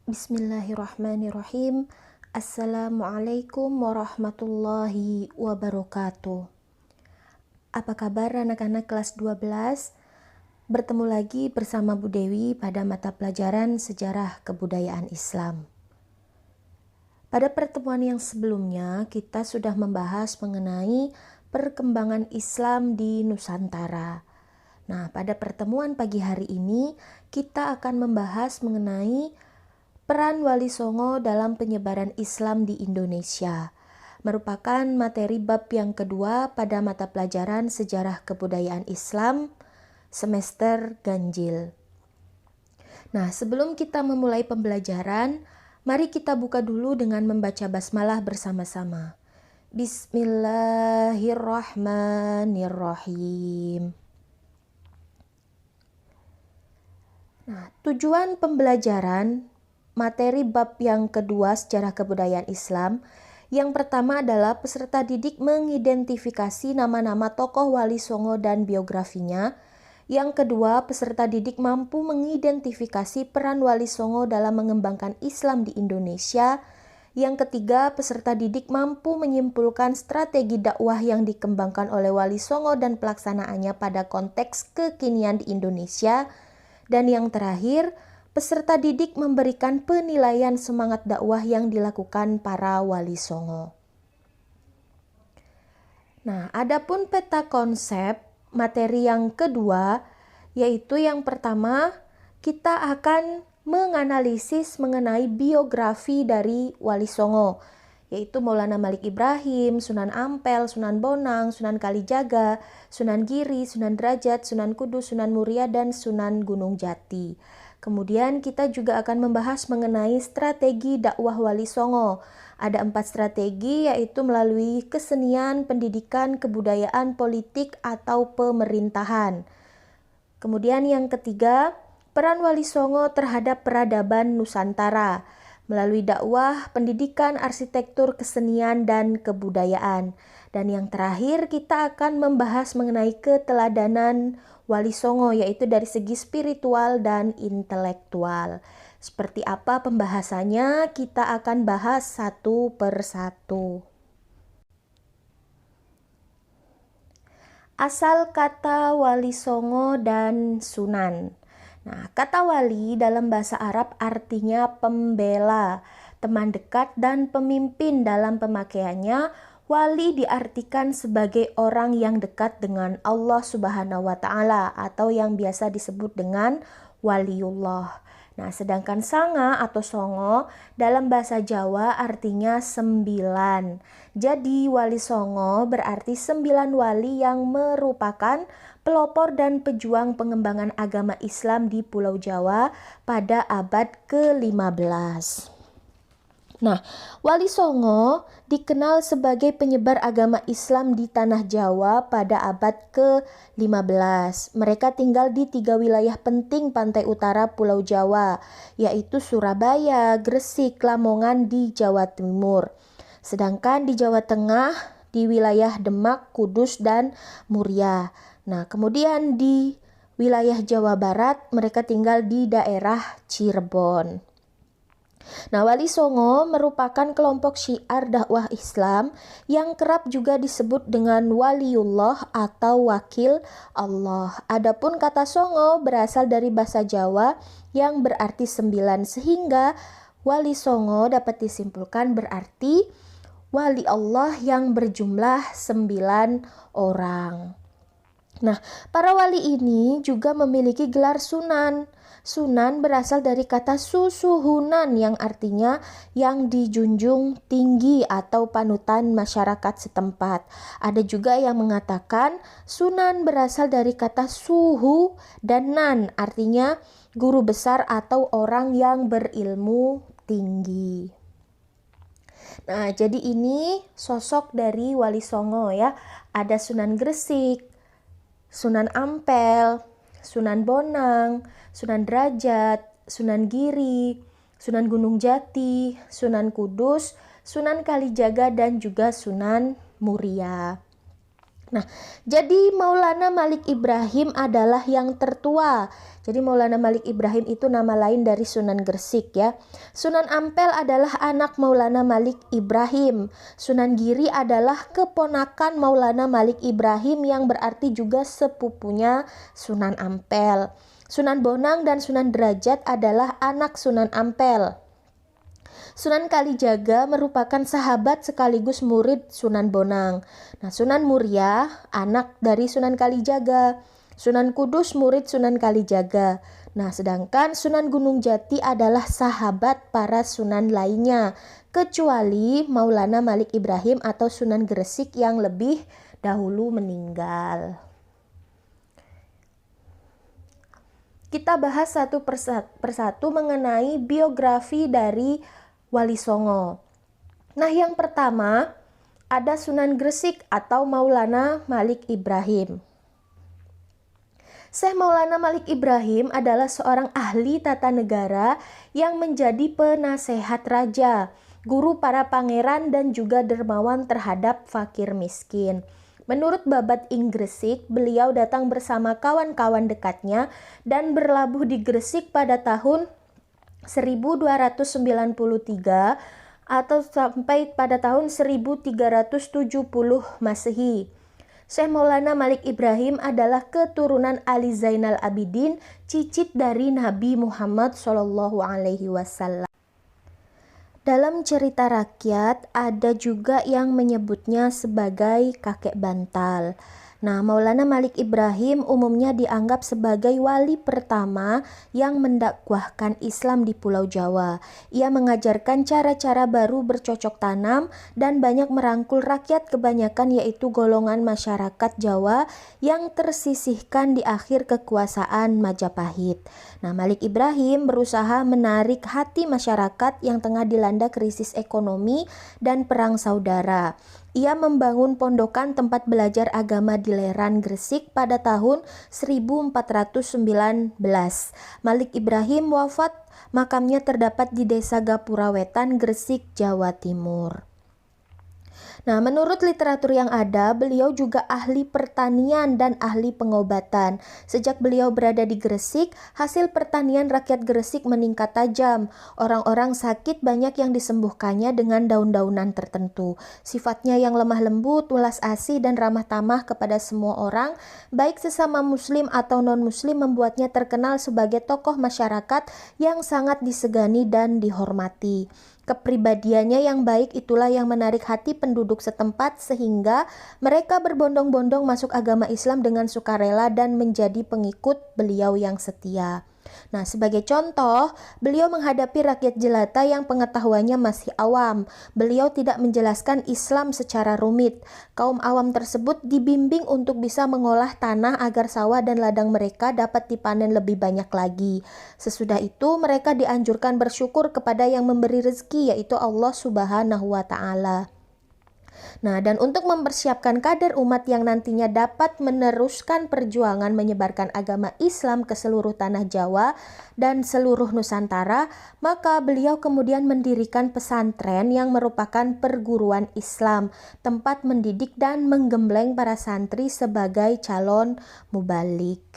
Bismillahirrahmanirrahim. Assalamualaikum warahmatullahi wabarakatuh. Apa kabar anak-anak kelas 12? Bertemu lagi bersama Bu Dewi pada mata pelajaran Sejarah Kebudayaan Islam. Pada pertemuan yang sebelumnya, kita sudah membahas mengenai perkembangan Islam di Nusantara. Nah, pada pertemuan pagi hari ini, kita akan membahas mengenai peran Wali Songo dalam penyebaran Islam di Indonesia. Merupakan materi bab yang kedua pada mata pelajaran Sejarah Kebudayaan Islam semester ganjil. Nah, sebelum kita memulai pembelajaran, mari kita buka dulu dengan membaca basmalah bersama-sama. Bismillahirrahmanirrahim. Nah, tujuan pembelajaran materi bab yang kedua Sejarah Kebudayaan Islam. Yang pertama adalah peserta didik mengidentifikasi nama-nama tokoh Wali Songo dan biografinya. Yang kedua, peserta didik mampu mengidentifikasi peran Wali Songo dalam mengembangkan Islam di Indonesia. Yang ketiga, peserta didik mampu menyimpulkan strategi dakwah yang dikembangkan oleh Wali Songo dan pelaksanaannya pada konteks kekinian di Indonesia. Dan yang terakhir, peserta didik memberikan penilaian semangat dakwah yang dilakukan para Wali Songo. Nah, adapun peta konsep materi yang kedua, yaitu yang pertama, kita akan menganalisis mengenai biografi dari Wali Songo, yaitu Maulana Malik Ibrahim, Sunan Ampel, Sunan Bonang, Sunan Kalijaga, Sunan Giri, Sunan Derajat, Sunan Kudus, Sunan Muria, dan Sunan Gunung Jati. Kemudian kita juga akan membahas mengenai strategi dakwah Wali Songo. Ada 4 strategi, yaitu melalui kesenian, pendidikan, kebudayaan, politik, atau pemerintahan. Kemudian yang ketiga, peran Wali Songo terhadap peradaban Nusantara melalui dakwah, pendidikan, arsitektur, kesenian, dan kebudayaan. Dan yang terakhir, kita akan membahas mengenai keteladanan Wali Songo, yaitu dari segi spiritual dan intelektual. Seperti apa pembahasannya, kita akan bahas satu persatu. Asal kata Wali Songo dan Sunan. Nah, kata wali dalam bahasa Arab artinya pembela, teman dekat, dan pemimpin. Dalam pemakaiannya, wali diartikan sebagai orang yang dekat dengan Allah Subhanahu wa Ta'ala, atau yang biasa disebut dengan waliullah. Nah, sedangkan sanga atau songo dalam bahasa Jawa artinya 9. Jadi Wali Songo berarti 9 wali yang merupakan pelopor dan pejuang pengembangan agama Islam di Pulau Jawa pada abad ke-15. Nah, Wali Songo dikenal sebagai penyebar agama Islam di tanah Jawa pada abad ke-15. Mereka tinggal di 3 wilayah penting pantai utara Pulau Jawa, yaitu Surabaya, Gresik, Lamongan di Jawa Timur. Sedangkan di Jawa Tengah, di wilayah Demak, Kudus, dan Muria. Nah, kemudian di wilayah Jawa Barat, mereka tinggal di daerah Cirebon. Nah, Wali Songo merupakan kelompok syiar dakwah Islam yang kerap juga disebut dengan waliullah atau wakil Allah. Adapun kata Songo berasal dari bahasa Jawa yang berarti 9, sehingga Wali Songo dapat disimpulkan berarti wali Allah yang berjumlah 9 orang. Nah, para wali ini juga memiliki gelar sunan. Sunan berasal dari kata susuhunan yang artinya yang dijunjung tinggi atau panutan masyarakat setempat. Ada juga yang mengatakan sunan berasal dari kata suhu dan nan artinya guru besar atau orang yang berilmu tinggi. Nah, jadi ini sosok dari Wali Songo ya. Ada Sunan Gresik, Sunan Ampel, Sunan Bonang, Sunan Derajat, Sunan Giri, Sunan Gunung Jati, Sunan Kudus, Sunan Kalijaga, dan juga Sunan Muria. Nah, jadi Maulana Malik Ibrahim adalah yang tertua. Jadi Maulana Malik Ibrahim itu nama lain dari Sunan Gresik ya. Sunan Ampel adalah anak Maulana Malik Ibrahim. Sunan Giri adalah keponakan Maulana Malik Ibrahim yang berarti juga sepupunya Sunan Ampel. Sunan Bonang dan Sunan Derajat adalah anak Sunan Ampel. Sunan Kalijaga merupakan sahabat sekaligus murid Sunan Bonang. Nah, Sunan Muria anak dari Sunan Kalijaga. Sunan Kudus murid Sunan Kalijaga. Nah, sedangkan Sunan Gunung Jati adalah sahabat para sunan lainnya, kecuali Maulana Malik Ibrahim atau Sunan Gresik yang lebih dahulu meninggal. Kita bahas satu persatu mengenai biografi dari Wali Songo. Nah, yang pertama ada Sunan Gresik atau Maulana Malik Ibrahim. Syekh Maulana Malik Ibrahim adalah seorang ahli tata negara yang menjadi penasehat raja, guru para pangeran dan juga dermawan terhadap fakir miskin. Menurut Babat ing Gresik, beliau datang bersama kawan-kawan dekatnya dan berlabuh di Gresik pada tahun 1293 atau sampai pada tahun 1370 Masehi. Syekh Maulana Malik Ibrahim adalah keturunan Ali Zainal Abidin, cicit dari Nabi Muhammad SAW. Dalam cerita rakyat ada juga yang menyebutnya sebagai kakek bantal. Nah, Maulana Malik Ibrahim umumnya dianggap sebagai wali pertama yang mendakwahkan Islam di Pulau Jawa. Ia mengajarkan cara-cara baru bercocok tanam dan banyak merangkul rakyat kebanyakan yaitu golongan masyarakat Jawa yang tersisihkan di akhir kekuasaan Majapahit. Nah, Malik Ibrahim berusaha menarik hati masyarakat yang tengah dilanda krisis ekonomi dan perang saudara. Ia membangun pondokan tempat belajar agama di Leran, Gresik pada tahun 1419. Malik Ibrahim wafat, makamnya terdapat di Desa Gapura Wetan, Gresik, Jawa Timur. Nah, menurut literatur yang ada, beliau juga ahli pertanian dan ahli pengobatan. Sejak beliau berada di Gresik, hasil pertanian rakyat Gresik meningkat tajam. Orang-orang sakit banyak yang disembuhkannya dengan daun-daunan tertentu. Sifatnya yang lemah lembut, welas asih, dan ramah tamah kepada semua orang, baik sesama muslim atau non-muslim, membuatnya terkenal sebagai tokoh masyarakat yang sangat disegani dan dihormati. Kepribadiannya yang baik itulah yang menarik hati penduduk setempat sehingga mereka berbondong-bondong masuk agama Islam dengan sukarela dan menjadi pengikut beliau yang setia. Nah, sebagai contoh, beliau menghadapi rakyat jelata yang pengetahuannya masih awam. Beliau tidak menjelaskan Islam secara rumit. Kaum awam tersebut dibimbing untuk bisa mengolah tanah agar sawah dan ladang mereka dapat dipanen lebih banyak lagi. Sesudah itu, mereka dianjurkan bersyukur kepada yang memberi rezeki, yaitu Allah Subhanahu wa Ta'ala. Nah, dan untuk mempersiapkan kader umat yang nantinya dapat meneruskan perjuangan menyebarkan agama Islam ke seluruh tanah Jawa dan seluruh Nusantara, maka beliau kemudian mendirikan pesantren yang merupakan perguruan Islam, tempat mendidik dan menggembleng para santri sebagai calon mubalik.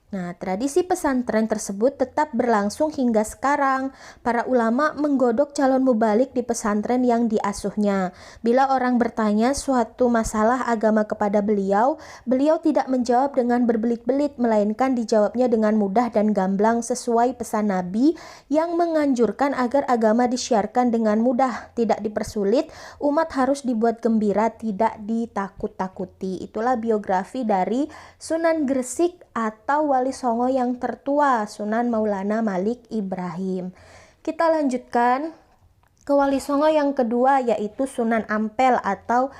Nah, tradisi pesantren tersebut tetap berlangsung hingga sekarang. Para ulama menggodok calon mubalik di pesantren yang diasuhnya. Bila orang bertanya suatu masalah agama kepada beliau, beliau tidak menjawab dengan berbelit-belit, melainkan dijawabnya dengan mudah dan gamblang sesuai pesan Nabi yang menganjurkan agar agama disiarkan dengan mudah, tidak dipersulit, umat harus dibuat gembira, tidak ditakut-takuti. Itulah biografi dari Sunan Gresik atau Wali Songo yang tertua, Sunan Maulana Malik Ibrahim. Kita lanjutkan ke Wali Songo yang kedua, yaitu Sunan Ampel atau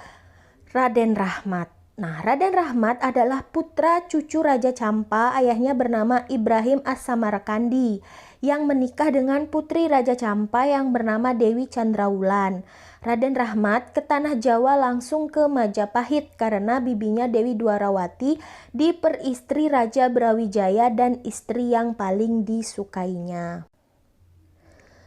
Raden Rahmat. Nah, Raden Rahmat adalah putra cucu Raja Campa. Ayahnya bernama Ibrahim As-Samarkandi yang menikah dengan putri Raja Campa yang bernama Dewi Chandrawulan. Raden Rahmat ke tanah Jawa langsung ke Majapahit karena bibinya Dewi Dwarawati diperistri Raja Brawijaya dan istri yang paling disukainya.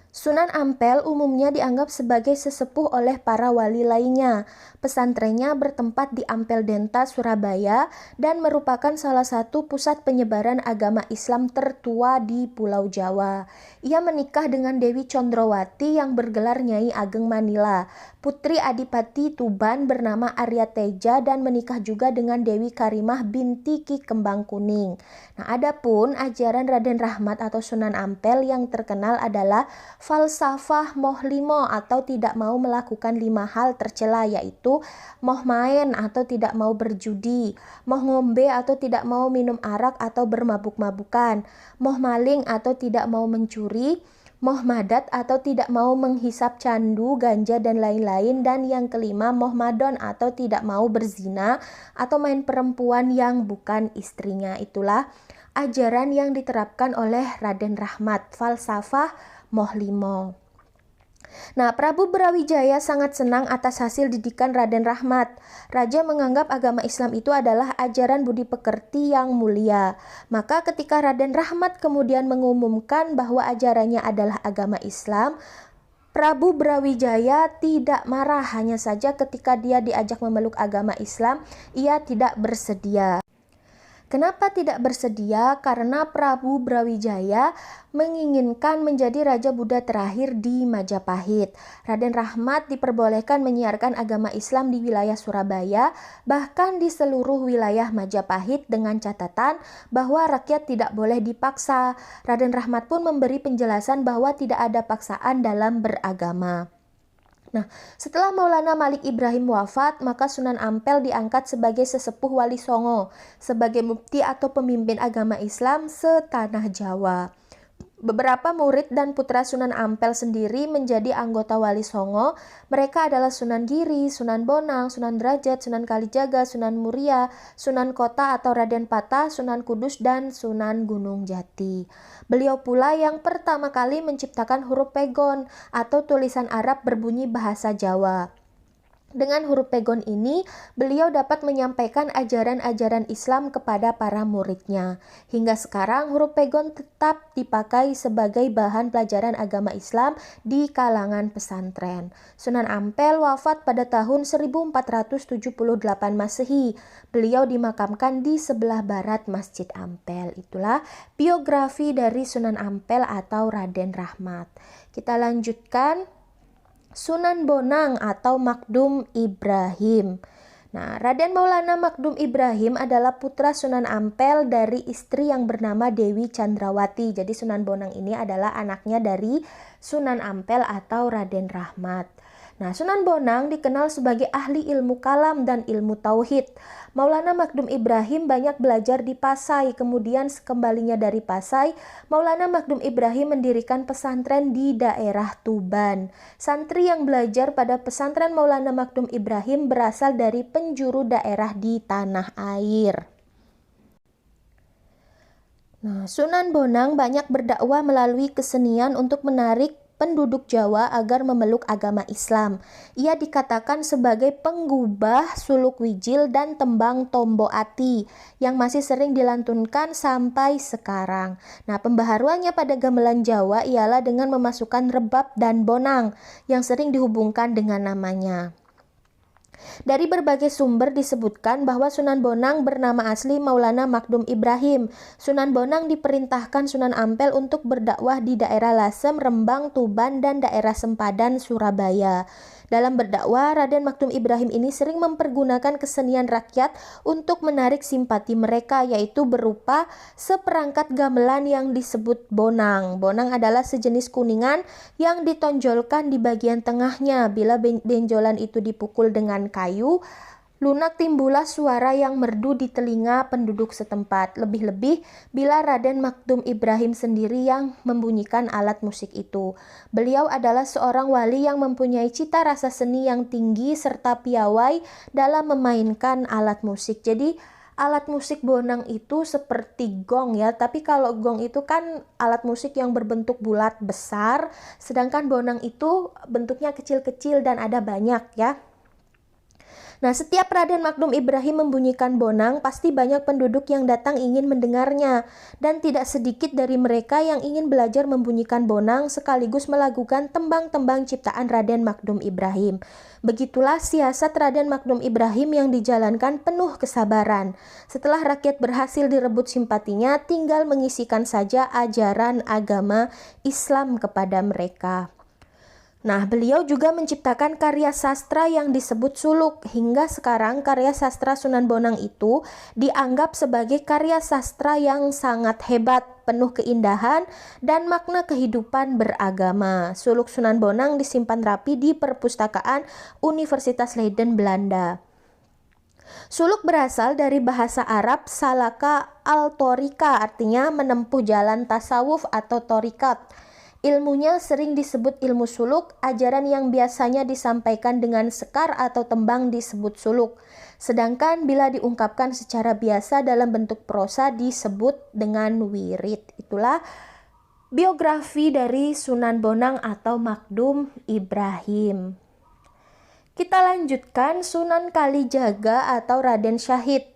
Sunan Ampel umumnya dianggap sebagai sesepuh oleh para wali lainnya. Pesantrennya bertempat di Ampel Denta, Surabaya, dan merupakan salah satu pusat penyebaran agama Islam tertua di Pulau Jawa. Ia menikah dengan Dewi Condrowati yang bergelar Nyai Ageng Manila, putri Adipati Tuban bernama Arya Teja, dan menikah juga dengan Dewi Karimah binti Ki Kembang Kuning. Nah, adapun ajaran Raden Rahmat atau Sunan Ampel yang terkenal adalah falsafah moh limo atau tidak mau melakukan 5 hal tercela, yaitu moh main atau tidak mau berjudi, moh ngombe atau tidak mau minum arak atau bermabuk-mabukan, moh maling atau tidak mau mencuri, moh madat atau tidak mau menghisap candu, ganja, dan lain-lain, dan yang kelima moh madon atau tidak mau berzina atau main perempuan yang bukan istrinya. Itulah ajaran yang diterapkan oleh Raden Rahmat, falsafah moh limo. Nah, Prabu Brawijaya sangat senang atas hasil didikan Raden Rahmat. Raja menganggap agama Islam itu adalah ajaran budi pekerti yang mulia. Maka ketika Raden Rahmat kemudian mengumumkan bahwa ajarannya adalah agama Islam, Prabu Brawijaya tidak marah, hanya saja ketika dia diajak memeluk agama Islam, ia tidak bersedia. Kenapa tidak bersedia? Karena Prabu Brawijaya menginginkan menjadi Raja Buddha terakhir di Majapahit. Raden Rahmat diperbolehkan menyiarkan agama Islam di wilayah Surabaya, bahkan di seluruh wilayah Majapahit, dengan catatan bahwa rakyat tidak boleh dipaksa. Raden Rahmat pun memberi penjelasan bahwa tidak ada paksaan dalam beragama. Nah, setelah Maulana Malik Ibrahim wafat, maka Sunan Ampel diangkat sebagai sesepuh Wali Songo, sebagai mufti atau pemimpin agama Islam setanah Jawa. Beberapa murid dan putra Sunan Ampel sendiri menjadi anggota Wali Songo. Mereka adalah Sunan Giri, Sunan Bonang, Sunan Derajat, Sunan Kalijaga, Sunan Muria, Sunan Kota atau Raden Patah, Sunan Kudus, dan Sunan Gunung Jati. Beliau pula yang pertama kali menciptakan huruf pegon atau tulisan Arab berbunyi bahasa Jawa. Dengan huruf pegon ini, beliau dapat menyampaikan ajaran-ajaran Islam kepada para muridnya. Hingga sekarang, huruf pegon tetap dipakai sebagai bahan pelajaran agama Islam di kalangan pesantren. Sunan Ampel wafat pada tahun 1478 Masehi. Beliau dimakamkan di sebelah barat Masjid Ampel. Itulah biografi dari Sunan Ampel atau Raden Rahmat. Kita lanjutkan. Sunan Bonang atau Makdum Ibrahim. Nah, Raden Maulana Makdum Ibrahim adalah putra Sunan Ampel dari istri yang bernama Dewi Chandrawati. Jadi Sunan Bonang ini adalah anaknya dari Sunan Ampel atau Raden Rahmat. Nah, Sunan Bonang dikenal sebagai ahli ilmu kalam dan ilmu tauhid. Maulana Makdum Ibrahim banyak belajar di Pasai, kemudian kembalinya dari Pasai, Maulana Makdum Ibrahim mendirikan pesantren di daerah Tuban. Santri yang belajar pada pesantren Maulana Makdum Ibrahim berasal dari penjuru daerah di tanah air. Nah, Sunan Bonang banyak berdakwah melalui kesenian untuk menarik penduduk Jawa agar memeluk agama Islam. Ia dikatakan sebagai penggubah suluk wijil dan tembang tombo ati yang masih sering dilantunkan sampai sekarang. Nah, pembaharuannya pada gamelan Jawa ialah dengan memasukkan rebab dan bonang yang sering dihubungkan dengan namanya. Dari berbagai sumber disebutkan bahwa Sunan Bonang bernama asli Maulana Makdum Ibrahim. Sunan Bonang diperintahkan Sunan Ampel untuk berdakwah di daerah Lasem, Rembang, Tuban, dan daerah Sempadan, Surabaya. Dalam berdakwah, Raden Makdum Ibrahim ini sering mempergunakan kesenian rakyat untuk menarik simpati mereka, yaitu berupa seperangkat gamelan yang disebut bonang. Bonang adalah sejenis kuningan yang ditonjolkan di bagian tengahnya. Bila benjolan itu dipukul dengan kayu, lunak timbullah suara yang merdu di telinga penduduk setempat. Lebih-lebih bila Raden Makdum Ibrahim sendiri yang membunyikan alat musik itu. Beliau adalah seorang wali yang mempunyai cita rasa seni yang tinggi serta piawai dalam memainkan alat musik. Jadi alat musik bonang itu seperti gong ya, tapi kalau gong itu kan alat musik yang berbentuk bulat besar, sedangkan bonang itu bentuknya kecil-kecil dan ada banyak ya. Nah, setiap Raden Magdum Ibrahim membunyikan bonang, pasti banyak penduduk yang datang ingin mendengarnya. Dan tidak sedikit dari mereka yang ingin belajar membunyikan bonang sekaligus melakukan tembang-tembang ciptaan Raden Magdum Ibrahim. Begitulah siasat Raden Magdum Ibrahim yang dijalankan penuh kesabaran. Setelah rakyat berhasil direbut simpatinya, tinggal mengisikan saja ajaran agama Islam kepada mereka. Nah, beliau juga menciptakan karya sastra yang disebut suluk. Hingga sekarang karya sastra Sunan Bonang itu dianggap sebagai karya sastra yang sangat hebat, penuh keindahan dan makna kehidupan beragama. Suluk Sunan Bonang disimpan rapi di perpustakaan Universitas Leiden, Belanda. Suluk berasal dari bahasa Arab salaka al-torika, artinya menempuh jalan tasawuf atau torikat. Ilmunya sering disebut ilmu suluk, ajaran yang biasanya disampaikan dengan sekar atau tembang disebut suluk. Sedangkan bila diungkapkan secara biasa dalam bentuk prosa disebut dengan wirid. Itulah biografi dari Sunan Bonang atau Magdum Ibrahim. Kita lanjutkan Sunan Kalijaga atau Raden Syahid.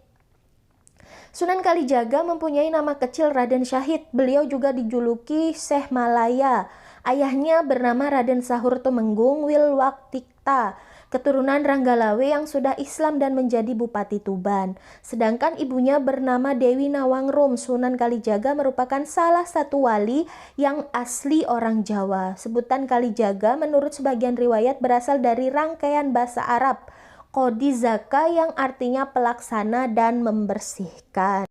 Sunan Kalijaga mempunyai nama kecil Raden Syahid. Beliau juga dijuluki Syekh Malaya. Ayahnya bernama Raden Sahur Tumenggung Wilwaktikta, keturunan Ranggalawe yang sudah Islam dan menjadi Bupati Tuban. Sedangkan ibunya bernama Dewi Nawangrum. Sunan Kalijaga merupakan salah satu wali yang asli orang Jawa. Sebutan Kalijaga menurut sebagian riwayat berasal dari rangkaian bahasa Arab Qodi Zaka yang artinya pelaksana dan membersihkan.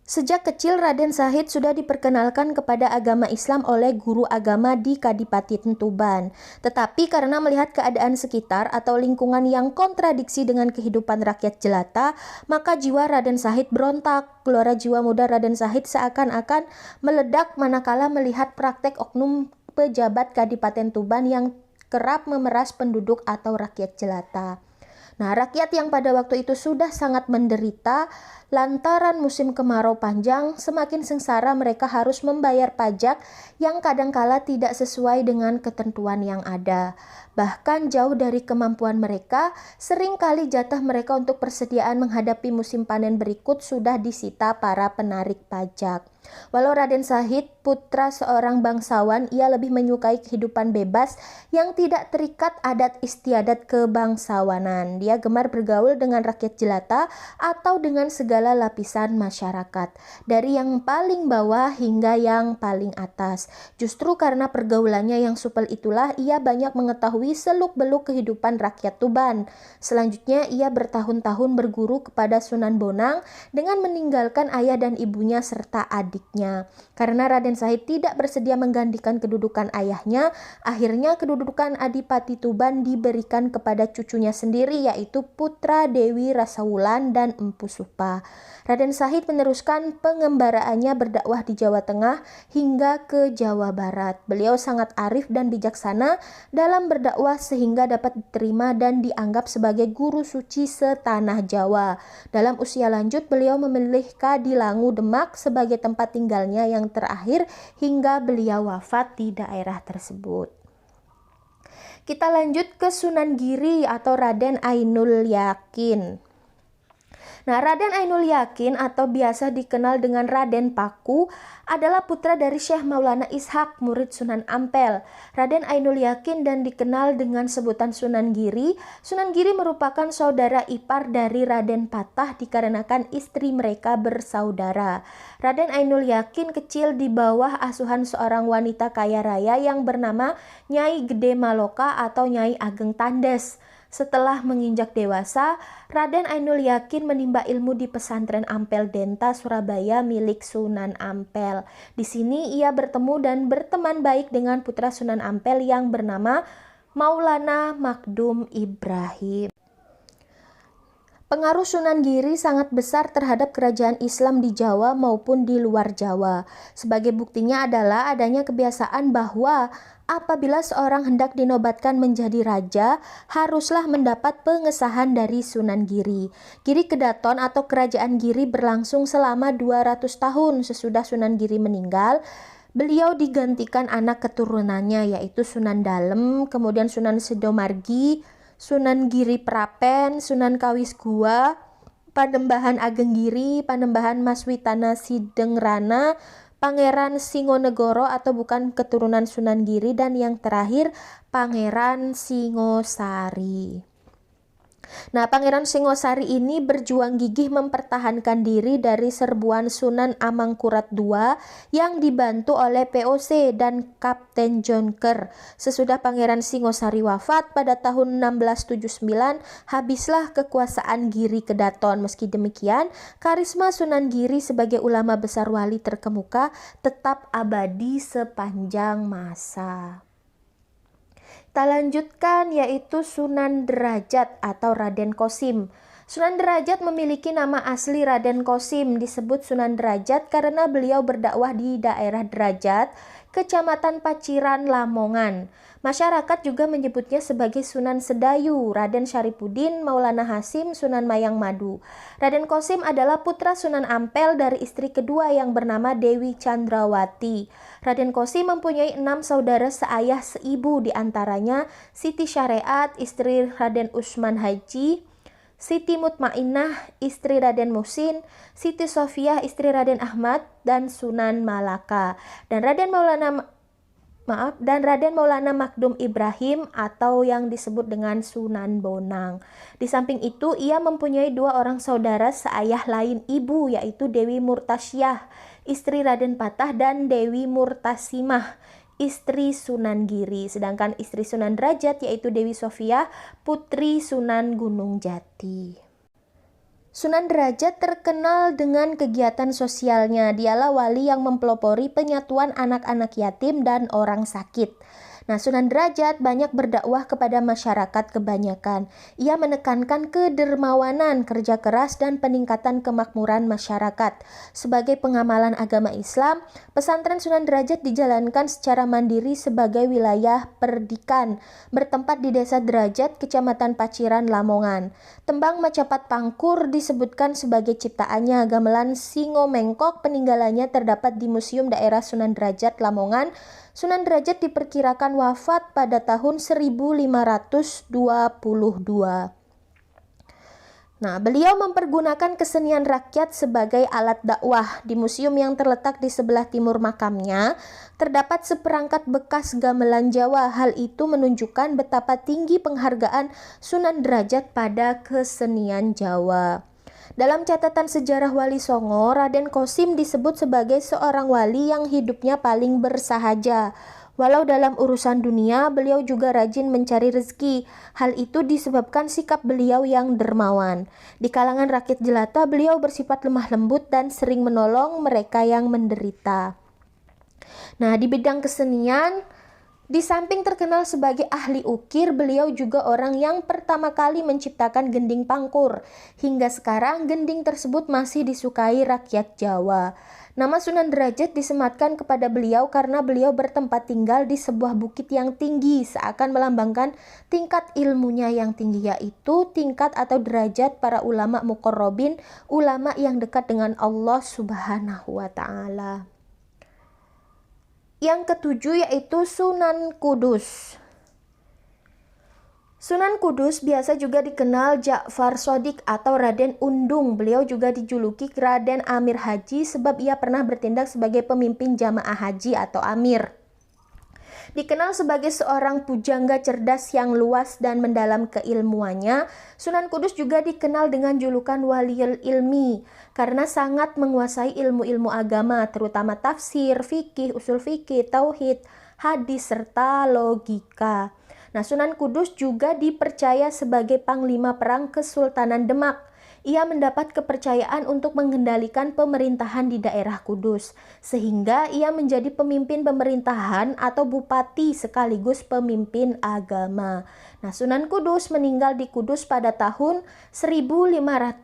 Sejak kecil Raden Syahid sudah diperkenalkan kepada agama Islam oleh guru agama di Kadipaten Tuban. Tetapi karena melihat keadaan sekitar atau lingkungan yang kontradiksi dengan kehidupan rakyat jelata, maka jiwa Raden Syahid berontak. Gelora jiwa muda Raden Syahid seakan-akan meledak manakala melihat praktek oknum pejabat Kadipaten Tuban yang kerap memeras penduduk atau rakyat jelata. Nah, rakyat yang pada waktu itu sudah sangat menderita lantaran musim kemarau panjang, semakin sengsara mereka harus membayar pajak yang kadangkala tidak sesuai dengan ketentuan yang ada. Bahkan jauh dari kemampuan mereka, seringkali jatah mereka untuk persediaan menghadapi musim panen berikut sudah disita para penarik pajak. Walau Raden Syahid putra seorang bangsawan, ia lebih menyukai kehidupan bebas yang tidak terikat adat istiadat kebangsawanan. Dia gemar bergaul dengan rakyat jelata atau dengan segala lapisan masyarakat, dari yang paling bawah hingga yang paling atas. Justru karena pergaulannya yang supel itulah ia banyak mengetahui seluk-beluk kehidupan rakyat Tuban. Selanjutnya ia bertahun-tahun berguru kepada Sunan Bonang dengan meninggalkan ayah dan ibunya serta adiknya. Karena Raden Syahid tidak bersedia menggantikan kedudukan ayahnya, akhirnya kedudukan Adipati Tuban diberikan kepada cucunya sendiri, yaitu putra Dewi Rasawulan dan Empu Supa. Raden Syahid meneruskan pengembaraannya berdakwah di Jawa Tengah hingga ke Jawa Barat. Beliau sangat arif dan bijaksana dalam berdakwah sehingga dapat diterima dan dianggap sebagai guru suci setanah Jawa. Dalam usia lanjut, beliau memilih Kadilangu Demak sebagai tempat tinggalnya yang terakhir hingga beliau wafat di daerah tersebut. Kita lanjut ke Sunan Giri atau Raden Ainul Yakin. Nah, Raden Ainul Yakin atau biasa dikenal dengan Raden Paku adalah putra dari Syekh Maulana Ishak, murid Sunan Ampel. Raden Ainul Yakin dan dikenal dengan sebutan Sunan Giri. Sunan Giri merupakan saudara ipar dari Raden Patah dikarenakan istri mereka bersaudara. Raden Ainul Yakin kecil di bawah asuhan seorang wanita kaya raya yang bernama Nyai Gede Maloka atau Nyai Ageng Tandes. Setelah menginjak dewasa, Raden Ainul Yakin menimba ilmu di pesantren Ampel Denta, Surabaya milik Sunan Ampel. Di sini ia bertemu dan berteman baik dengan putra Sunan Ampel yang bernama Maulana Magdum Ibrahim. Pengaruh Sunan Giri sangat besar terhadap kerajaan Islam di Jawa maupun di luar Jawa. Sebagai buktinya adalah adanya kebiasaan bahwa apabila seorang hendak dinobatkan menjadi raja, haruslah mendapat pengesahan dari Sunan Giri. Giri Kedaton atau Kerajaan Giri berlangsung selama 200 tahun. Sesudah Sunan Giri meninggal, beliau digantikan anak keturunannya yaitu Sunan Dalem, kemudian Sunan Sedomargi, Sunan Giri Prapen, Sunan Kawis Gua, Panembahan Ageng Giri, Panembahan Maswitana Sidengrana, Pangeran Singonegoro atau bukan keturunan Sunan Giri, dan yang terakhir Pangeran Singosari. Nah, Pangeran Singosari ini berjuang gigih mempertahankan diri dari serbuan Sunan Amangkurat II yang dibantu oleh POC dan Kapten Jonker. Sesudah Pangeran Singosari wafat pada tahun 1679, habislah kekuasaan Giri Kedaton. Meski demikian, karisma Sunan Giri sebagai ulama besar wali terkemuka tetap abadi sepanjang masa. Kita lanjutkan, yaitu Sunan Derajat atau Raden Kosim. Sunan Derajat memiliki nama asli Raden Kosim. Disebut Sunan Derajat karena beliau berdakwah di daerah Derajat, Kecamatan Paciran, Lamongan. Masyarakat juga menyebutnya sebagai Sunan Sedayu, Raden Syarifuddin, Maulana Hasim, Sunan Mayang Madu. Raden Kosim adalah putra Sunan Ampel dari istri kedua yang bernama Dewi Chandrawati. Raden Kosim mempunyai 6 saudara seayah seibu, diantaranya Siti Syariat, istri Raden Usman Haji, Siti Mutmainah, istri Raden Muhsin, Siti Sofiah, istri Raden Ahmad, dan Sunan Malaka. Dan Raden Maulana Makdum Ibrahim atau yang disebut dengan Sunan Bonang. Di samping itu, ia mempunyai 2 orang saudara seayah lain ibu, yaitu Dewi Murtasyah, istri Raden Patah, dan Dewi Murtasimah, istri Sunan Giri. Sedangkan istri Sunan Derajat yaitu Dewi Sofia, putri Sunan Gunung Jati. Sunan Derajat terkenal dengan kegiatan sosialnya. Dialah wali yang mempelopori penyatuan anak-anak yatim dan orang sakit. Nah, Sunan Derajat banyak berdakwah kepada masyarakat kebanyakan. Ia menekankan kedermawanan, kerja keras, dan peningkatan kemakmuran masyarakat. Sebagai pengamalan agama Islam, pesantren Sunan Derajat dijalankan secara mandiri sebagai wilayah perdikan, bertempat di Desa Derajat, Kecamatan Paciran, Lamongan. Tembang Macapat Pangkur disebutkan sebagai ciptaannya. Gamelan Singo Mengkok peninggalannya terdapat di Museum Daerah Sunan Derajat, Lamongan. Sunan Derajat diperkirakan wafat pada tahun 1522. Nah, beliau mempergunakan kesenian rakyat sebagai alat dakwah. Di museum yang terletak di sebelah timur makamnya, terdapat seperangkat bekas gamelan Jawa. Hal itu menunjukkan betapa tinggi penghargaan Sunan Derajat pada kesenian Jawa. Dalam catatan sejarah Wali Songo, Raden Kosim disebut sebagai seorang wali yang hidupnya paling bersahaja. Walau dalam urusan dunia, beliau juga rajin mencari rezeki. Hal itu disebabkan sikap beliau yang dermawan. Di kalangan rakyat jelata, beliau bersifat lemah lembut dan sering menolong mereka yang menderita. Nah, di bidang kesenian, di samping terkenal sebagai ahli ukir, beliau juga orang yang pertama kali menciptakan gending pangkur. Hingga sekarang, gending tersebut masih disukai rakyat Jawa. Nama Sunan Derajat disematkan kepada beliau karena beliau bertempat tinggal di sebuah bukit yang tinggi, seakan melambangkan tingkat ilmunya yang tinggi, yaitu tingkat atau derajat para ulama muqarrabin, ulama yang dekat dengan Allah Subhanahu wa Ta'ala. Yang ketujuh yaitu Sunan Kudus. Sunan Kudus biasa juga dikenal Ja'far Shodiq atau Raden Undung. Beliau juga dijuluki Raden Amir Haji sebab ia pernah bertindak sebagai pemimpin jamaah haji atau amir. Dikenal sebagai seorang pujangga cerdas yang luas dan mendalam keilmuannya, Sunan Kudus juga dikenal dengan julukan Waliul Ilmi karena sangat menguasai ilmu-ilmu agama, terutama tafsir, fikih, usul fikih, tauhid, hadis, serta logika. Nah, Sunan Kudus juga dipercaya sebagai panglima perang Kesultanan Demak. Ia mendapat kepercayaan untuk mengendalikan pemerintahan di daerah Kudus, sehingga ia menjadi pemimpin pemerintahan atau bupati sekaligus pemimpin agama. Nah, Sunan Kudus meninggal di Kudus pada tahun 1550.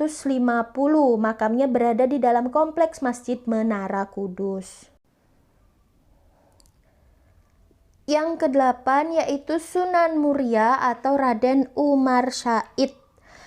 Makamnya berada di dalam kompleks Masjid Menara Kudus. Yang ke-8 yaitu Sunan Muria atau Raden Umar Syahid.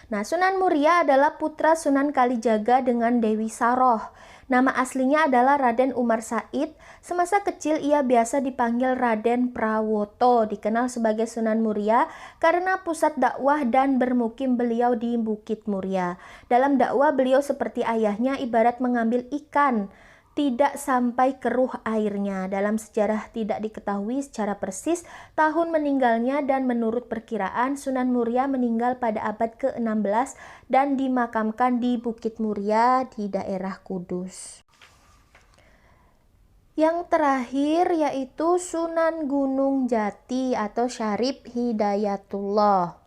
Nah, Sunan Muria adalah putra Sunan Kalijaga dengan Dewi Saroh. Nama aslinya adalah Raden Umar Said. Semasa kecil ia biasa dipanggil Raden Prawoto, dikenal sebagai Sunan Muria karena pusat dakwah dan bermukim beliau di Bukit Muria. Dalam dakwah beliau seperti ayahnya ibarat mengambil ikan, tidak sampai keruh airnya. Dalam sejarah tidak diketahui secara persis tahun meninggalnya dan menurut perkiraan Sunan Muria meninggal pada abad ke-16 dan dimakamkan di Bukit Muria di daerah Kudus. Yang terakhir yaitu Sunan Gunung Jati atau Syarif Hidayatullah.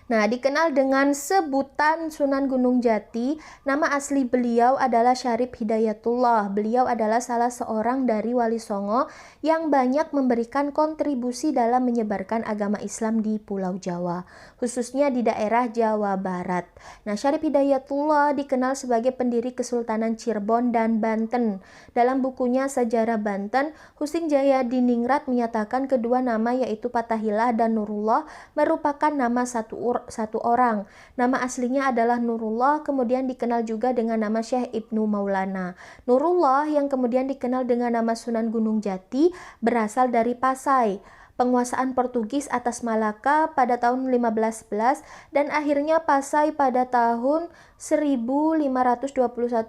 Nah, dikenal dengan sebutan Sunan Gunung Jati, nama asli beliau adalah Syarif Hidayatullah. Beliau adalah salah seorang dari Wali Songo yang banyak memberikan kontribusi dalam menyebarkan agama Islam di Pulau Jawa, khususnya di daerah Jawa Barat. Nah, Syarif Hidayatullah dikenal sebagai pendiri Kesultanan Cirebon dan Banten. Dalam bukunya Sejarah Banten, Husing Jaya Diningrat menyatakan kedua nama yaitu Patahilah dan Nurullah merupakan nama satu orang. Nama aslinya adalah Nurullah, kemudian dikenal juga dengan nama Syekh Ibnu Maulana. Nurullah yang kemudian dikenal dengan nama Sunan Gunung Jati berasal dari Pasai, penguasaan Portugis atas Malaka pada tahun 1511 dan akhirnya Pasai pada tahun 1521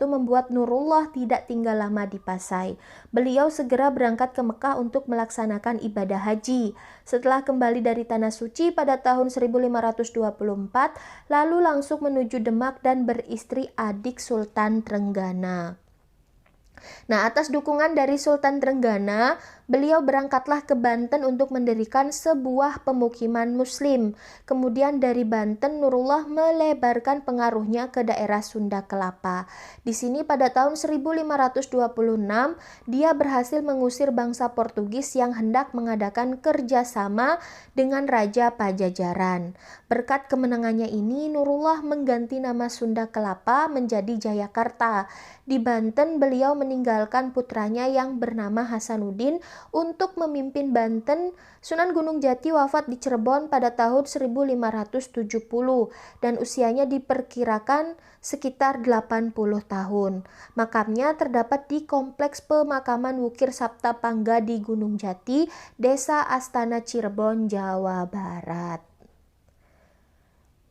membuat Nurullah tidak tinggal lama di Pasai. Beliau segera berangkat ke Mekah untuk melaksanakan ibadah haji. Setelah kembali dari Tanah Suci pada tahun 1524, lalu langsung menuju Demak dan beristri adik Sultan Trenggana. Nah, atas dukungan dari Sultan Trenggana, beliau berangkatlah ke Banten untuk mendirikan sebuah pemukiman Muslim. Kemudian dari Banten, Nurullah melebarkan pengaruhnya ke daerah Sunda Kelapa. Di sini pada tahun 1526, dia berhasil mengusir bangsa Portugis yang hendak mengadakan kerjasama dengan Raja Pajajaran. Berkat kemenangannya ini, Nurullah mengganti nama Sunda Kelapa menjadi Jayakarta. Di Banten, beliau meninggalkan putranya yang bernama Hasanuddin untuk memimpin Banten. Sunan Gunung Jati wafat di Cirebon pada tahun 1570 dan usianya diperkirakan sekitar 80 tahun. Makamnya terdapat di Kompleks Pemakaman Wukir Sapta Pangga di Gunung Jati, Desa Astana Cirebon, Jawa Barat.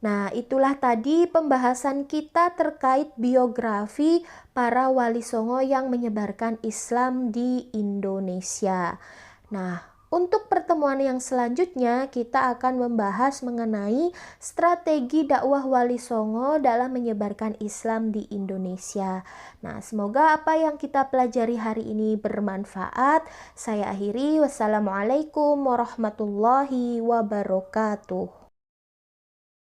Nah, itulah tadi pembahasan kita terkait biografi para wali songo yang menyebarkan Islam di Indonesia. Nah, untuk pertemuan yang selanjutnya kita akan membahas mengenai strategi dakwah wali songo dalam menyebarkan Islam di Indonesia. Nah, semoga apa yang kita pelajari hari ini bermanfaat. Saya akhiri, wassalamualaikum warahmatullahi wabarakatuh.